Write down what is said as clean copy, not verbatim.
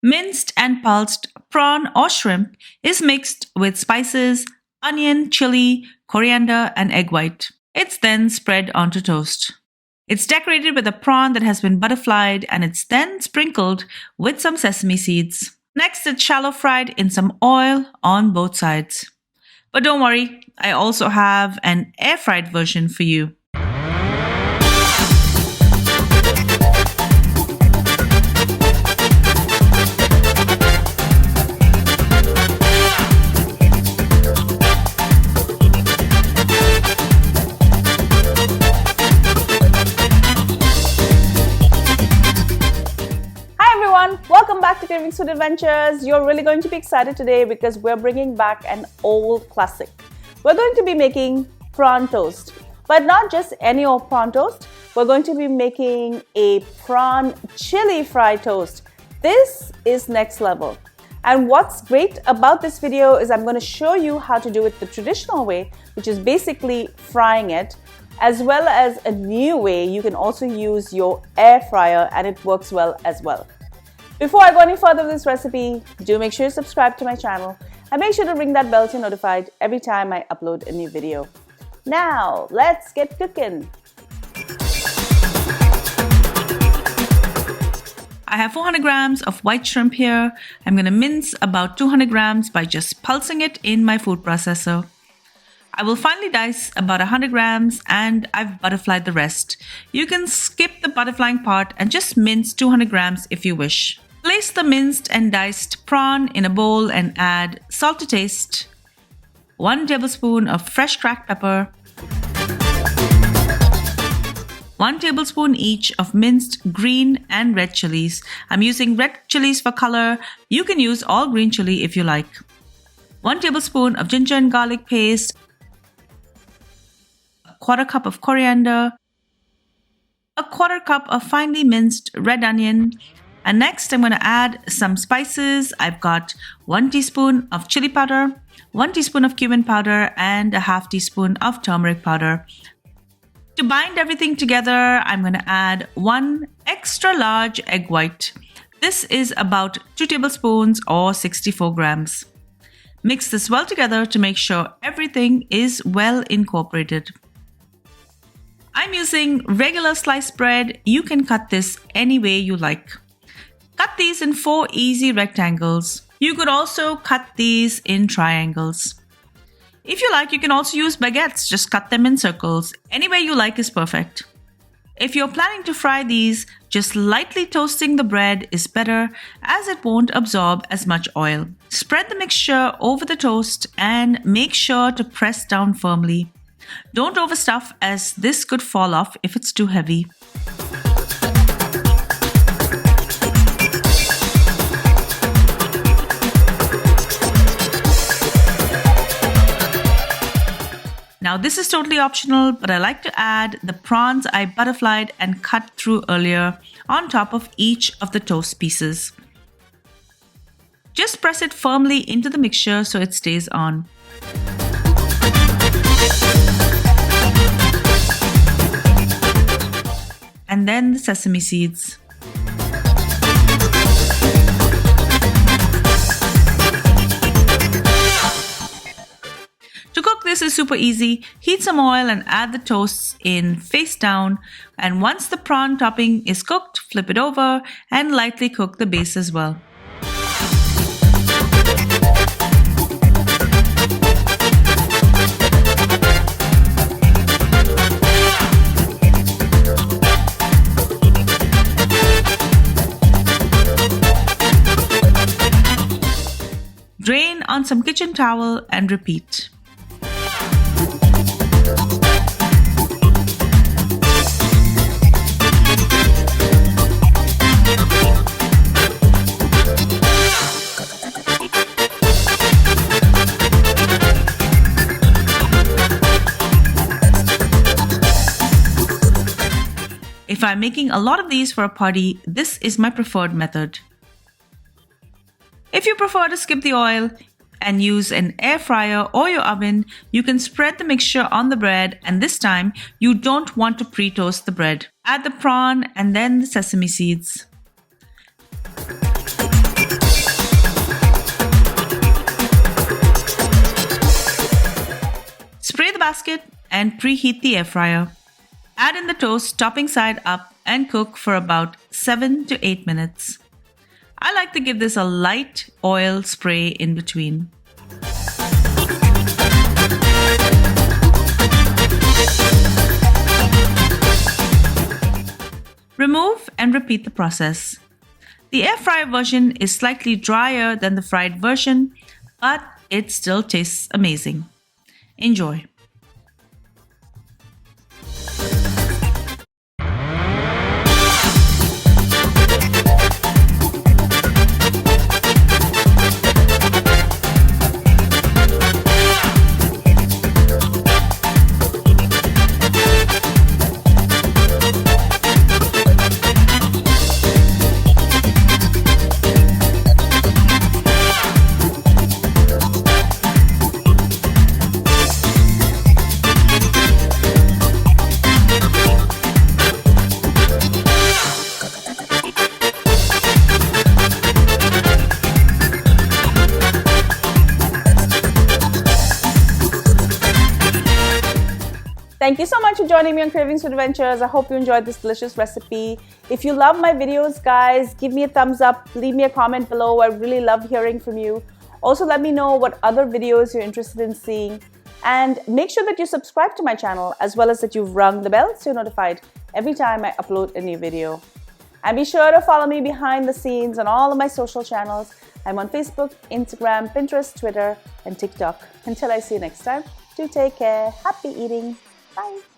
Minced and pulsed prawn or shrimp is mixed with spices, onion, chili, coriander, and egg white. It's then spread onto toast. It's decorated with a prawn that has been butterflied and it's then sprinkled with some sesame seeds. Next, it's shallow fried in some oil on both sides. But don't worry, I also have an air fried version for you. Welcome back to Cravings Food Adventures. You're really going to be excited today because we're bringing back an old classic. We're going to be making prawn toast, but not just any old prawn toast. We're going to be making a prawn chili fry toast. This is next level. And what's great about this video is I'm going to show you how to do it the traditional way, which is basically frying it, as well as a new way. You can also use your air fryer and it works well as well. Before I go any further with this recipe, do make sure you subscribe to my channel and make sure to ring that bell to be notified every time I upload a new video. Now, let's get cooking. I have 400 grams of white shrimp here. I'm going to mince about 200 grams by just pulsing it in my food processor. I will finely dice about 100 grams and I've butterflied the rest. You can skip the butterflying part and just mince 200 grams if you wish. Place the minced and diced prawn in a bowl and add salt to taste, 1 tablespoon of fresh cracked pepper, 1 tablespoon each of minced green and red chilies. I'm using red chilies for color. You can use all green chili if you like. 1 tablespoon of ginger and garlic paste, a 1/4 cup of coriander, a 1/4 cup of finely minced red onion, and next I'm going to add some spices. I've got 1 teaspoon of chili powder, 1 teaspoon of cumin powder, and a 1/2 teaspoon of turmeric powder. To bind everything together, I'm going to add 1 extra large egg white. This is about 2 tablespoons or 64 grams. Mix this well together to make sure everything is well incorporated. I'm using regular sliced bread. You can cut this any way you like. Cut these in 4 easy rectangles. You could also cut these in triangles. If you like, you can also use baguettes. Just cut them in circles. Any way you like is perfect. If you're planning to fry these, just lightly toasting the bread is better as it won't absorb as much oil. Spread the mixture over the toast and make sure to press down firmly. Don't overstuff as this could fall off if it's too heavy. Now this is totally optional, but I like to add the prawns I butterflied and cut through earlier on top of each of the toast pieces. Just press it firmly into the mixture so it stays on. And then the sesame seeds. To cook this is super easy. Heat some oil and add the toasts in face down, and once the prawn topping is cooked, flip it over and lightly cook the base as well. Drain on some kitchen towel and repeat. If I'm making a lot of these for a party, this is my preferred method. If you prefer to skip the oil and use an air fryer or your oven, you can spread the mixture on the bread, and this time you don't want to pre-toast the bread. Add the prawn and then the sesame seeds. basket and preheat the air fryer. Add in the toast topping side up and cook for about 7 to 8 minutes. I like to give this a light oil spray in between. Remove and repeat the process. The air fryer version is slightly drier than the fried version, but it still tastes amazing. Enjoy. Thank you so much for joining me on Cravings Food Adventures. I hope you enjoyed this delicious recipe. If you love my videos, guys, give me a thumbs up. Leave me a comment below. I really love hearing from you. Also, let me know what other videos you're interested in seeing. And make sure that you subscribe to my channel, as well as that you've rung the bell so you're notified every time I upload a new video. And be sure to follow me behind the scenes on all of my social channels. I'm on Facebook, Instagram, Pinterest, Twitter, and TikTok. Until I see you next time, do take care. Happy eating. Bye.